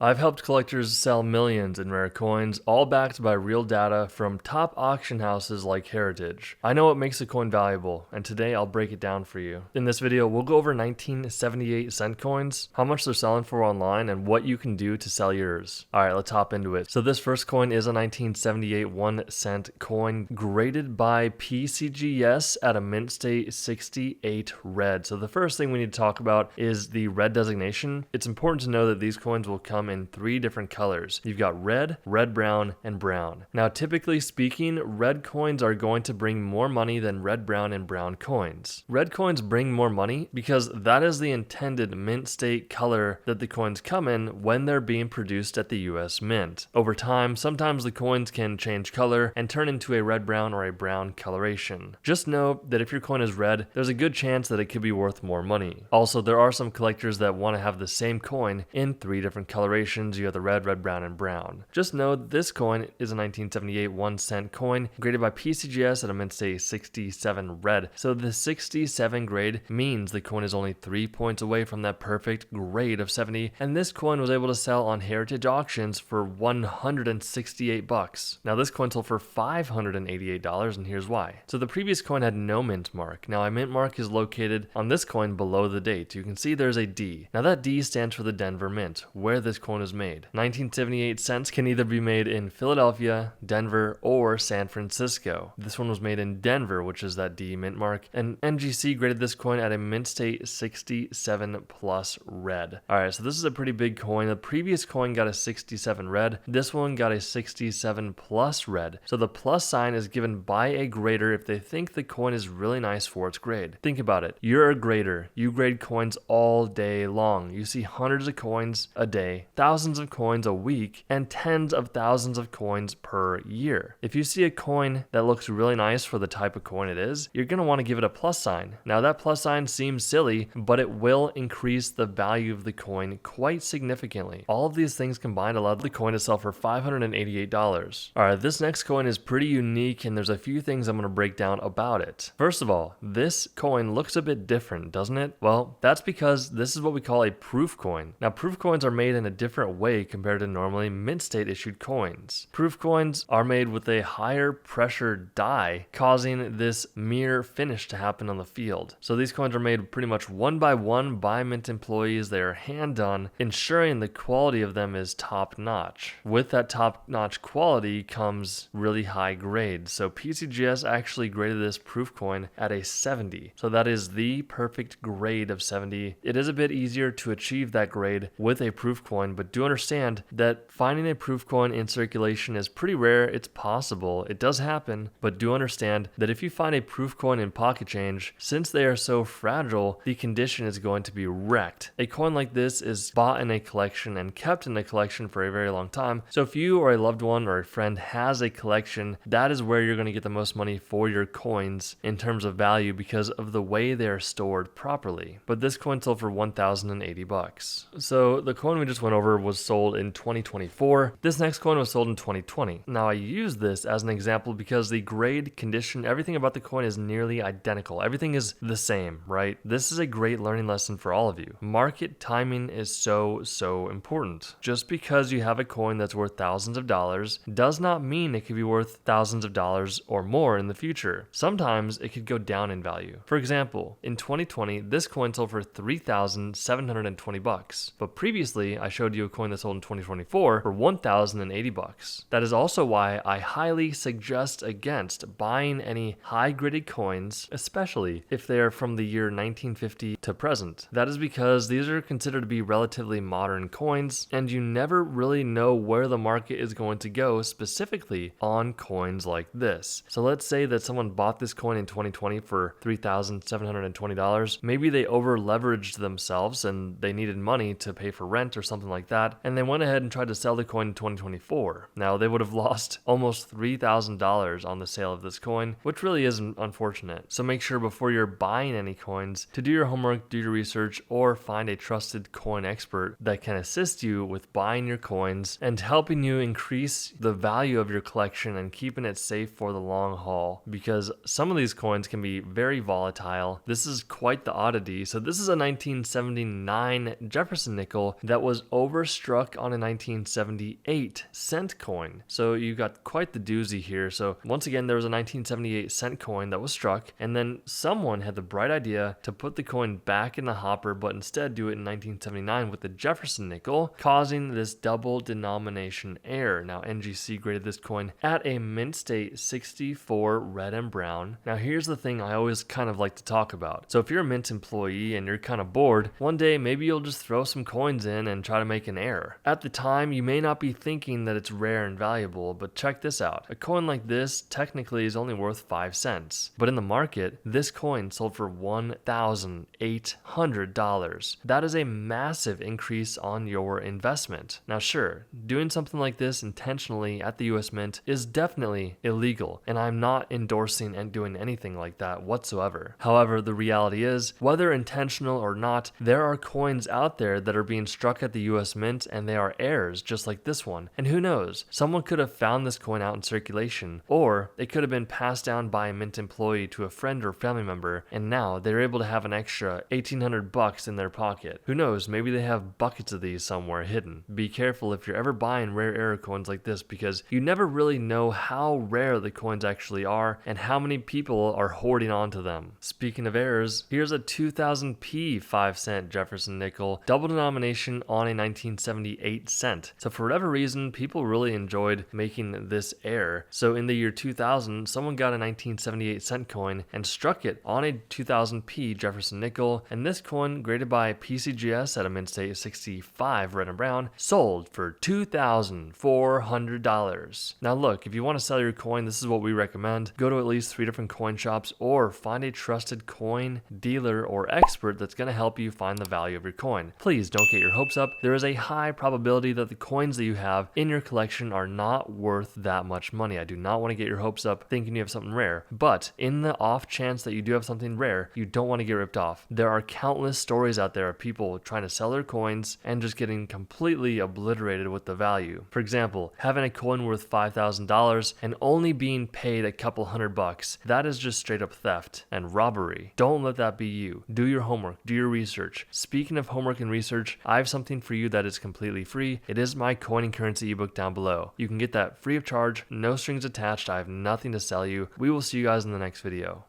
I've helped collectors sell millions in rare coins, all backed by real data from top auction houses like Heritage. I know what makes a coin valuable, and today I'll break it down for you. In this video, we'll go over 1978 cent coins, how much they're selling for online, and what you can do to sell yours. Alright, let's hop into it. So this first coin is a 1978 1 cent coin graded by PCGS at a mint state 68 red. So the first thing we need to talk about is the red designation. It's important to know that these coins will come in three different colors. You've got red, red brown, and brown. Now, typically speaking, red coins are going to bring more money than red, brown, and brown coins. Red coins bring more money because that is the intended mint state color that the coins come in when they're being produced at the US Mint. Over time, sometimes the coins can change color and turn into a red, brown, or a brown coloration. Just know that if your coin is red, there's a good chance that it could be worth more money. Also, there are some collectors that want to have the same coin in three different colorations. You have the red, red, brown, and brown. Just know that this coin is a 1978 1 cent coin graded by PCGS at a mint state 67 red. So the 67 grade means the coin is only 3 points away from that perfect grade of 70, and this coin was able to sell on Heritage auctions for $168. Now this coin sold for $588, and here's why. So the previous coin had no mint mark. Now a mint mark is located on this coin below the date. You can see there's a D. Now that D stands for the Denver Mint, where this coin is made. 1978 cents can either be made in Philadelphia, Denver, or San Francisco. This one was made in Denver, which is that D mint mark, and NGC graded this coin at a mint state 67 plus red. Alright, so this is a pretty big coin. The previous coin got a 67 red. This one got a 67 plus red. So the plus sign is given by a grader if they think the coin is really nice for its grade. Think about it. You're a grader. You grade coins all day long. You see hundreds of coins a day, thousands of coins a week, and tens of thousands of coins per year. If you see a coin that looks really nice for the type of coin it is, you're going to want to give it a plus sign. Now that plus sign seems silly, but it will increase the value of the coin quite significantly. All of these things combined allowed the coin to sell for $588. Alright, this next coin is pretty unique, and there's a few things I'm going to break down about it. First of all, this coin looks a bit different, doesn't it? Well, that's because this is what we call a proof coin. Now proof coins are made in a different way compared to normally mint state issued coins. Proof coins are made with a higher pressure die, causing this mirror finish to happen on the field. So these coins are made pretty much one by mint employees. They are hand done, ensuring the quality of them is top notch. With that top notch quality comes really high grade. So PCGS actually graded this proof coin at a 70. So that is the perfect grade of 70. It is a bit easier to achieve that grade with a proof coin, but do understand that finding a proof coin in circulation is pretty rare. It's possible, it does happen, but do understand that if you find a proof coin in pocket change, since they are so fragile, the condition is going to be wrecked. A coin like this is bought in a collection and kept in a collection for a very long time. So if you or a loved one or a friend has a collection, that is where you're going to get the most money for your coins in terms of value because of the way they are stored properly. But this coin sold for $1,080. So the coin we just went over was sold in 2024. This next coin was sold in 2020. Now I use this as an example because the grade, condition, everything about the coin is nearly identical. Everything is the same, right? This is a great learning lesson for all of you. Market timing is so important. Just because you have a coin that's worth thousands of dollars does not mean it could be worth thousands of dollars or more in the future. Sometimes it could go down in value. For example, in 2020, this coin sold for $3,720, but previously I showed you a coin that sold in 2024 for $1,080. That is also why I highly suggest against buying any high graded coins, especially if they are from the year 1950 to present. That is because these are considered to be relatively modern coins, and you never really know where the market is going to go specifically on coins like this. So let's say that someone bought this coin in 2020 for $3,720. Maybe they over leveraged themselves and they needed money to pay for rent or something like that, and they went ahead and tried to sell the coin in 2024. Now they would have lost almost $3,000 on the sale of this coin, which really is unfortunate. So make sure before you're buying any coins to do your homework, do your research, or find a trusted coin expert that can assist you with buying your coins and helping you increase the value of your collection and keeping it safe for the long haul, because some of these coins can be very volatile. This is quite the oddity. So this is a 1979 Jefferson nickel that was over overstruck on a 1978 cent coin. So you got quite the doozy here. So once again, there was a 1978 cent coin that was struck, and then someone had the bright idea to put the coin back in the hopper, but instead do it in 1979 with the Jefferson nickel, causing this double denomination error. Now NGC graded this coin at a mint state 64 red and brown. Now here's the thing I always kind of like to talk about. So if you're a Mint employee and you're kind of bored, one day maybe you'll just throw some coins in and try to make an error. At the time, you may not be thinking that it's rare and valuable, but check this out. A coin like this technically is only worth 5 cents, but in the market, this coin sold for $1,800. That is a massive increase on your investment. Now sure, doing something like this intentionally at the US Mint is definitely illegal, and I'm not endorsing and doing anything like that whatsoever. However, the reality is, whether intentional or not, there are coins out there that are being struck at the US Mint and they are errors just like this one. And who knows, someone could have found this coin out in circulation, or it could have been passed down by a Mint employee to a friend or family member, and now they're able to have an extra $1,800 in their pocket. Who knows, maybe they have buckets of these somewhere hidden. Be careful if you're ever buying rare error coins like this, because you never really know how rare the coins actually are and how many people are hoarding onto them. Speaking of errors, here's a 2000p 5 cent Jefferson nickel, double denomination on a 1978 cent. So for whatever reason, people really enjoyed making this error. So in the year 2000, someone got a 1978 cent coin and struck it on a 2000p Jefferson nickel, and this coin, graded by PCGS at a mint state 65 red and brown, sold for $2,400. Now look, if you want to sell your coin, this is what we recommend. Go to at least 3 different coin shops, or find a trusted coin dealer or expert that's going to help you find the value of your coin. Please don't get your hopes up. There is a high probability that the coins that you have in your collection are not worth that much money. I do not want to get your hopes up thinking you have something rare, but in the off chance that you do have something rare, you don't want to get ripped off. There are countless stories out there of people trying to sell their coins and just getting completely obliterated with the value. For example, having a coin worth $5,000 and only being paid a couple $100, that is just straight up theft and robbery. Don't let that be you. Do your homework, do your research. Speaking of homework and research, I have something for you that is completely free. It is my Coin and Currency ebook down below. You can get that free of charge, no strings attached. I have nothing to sell you. We will see you guys in the next video.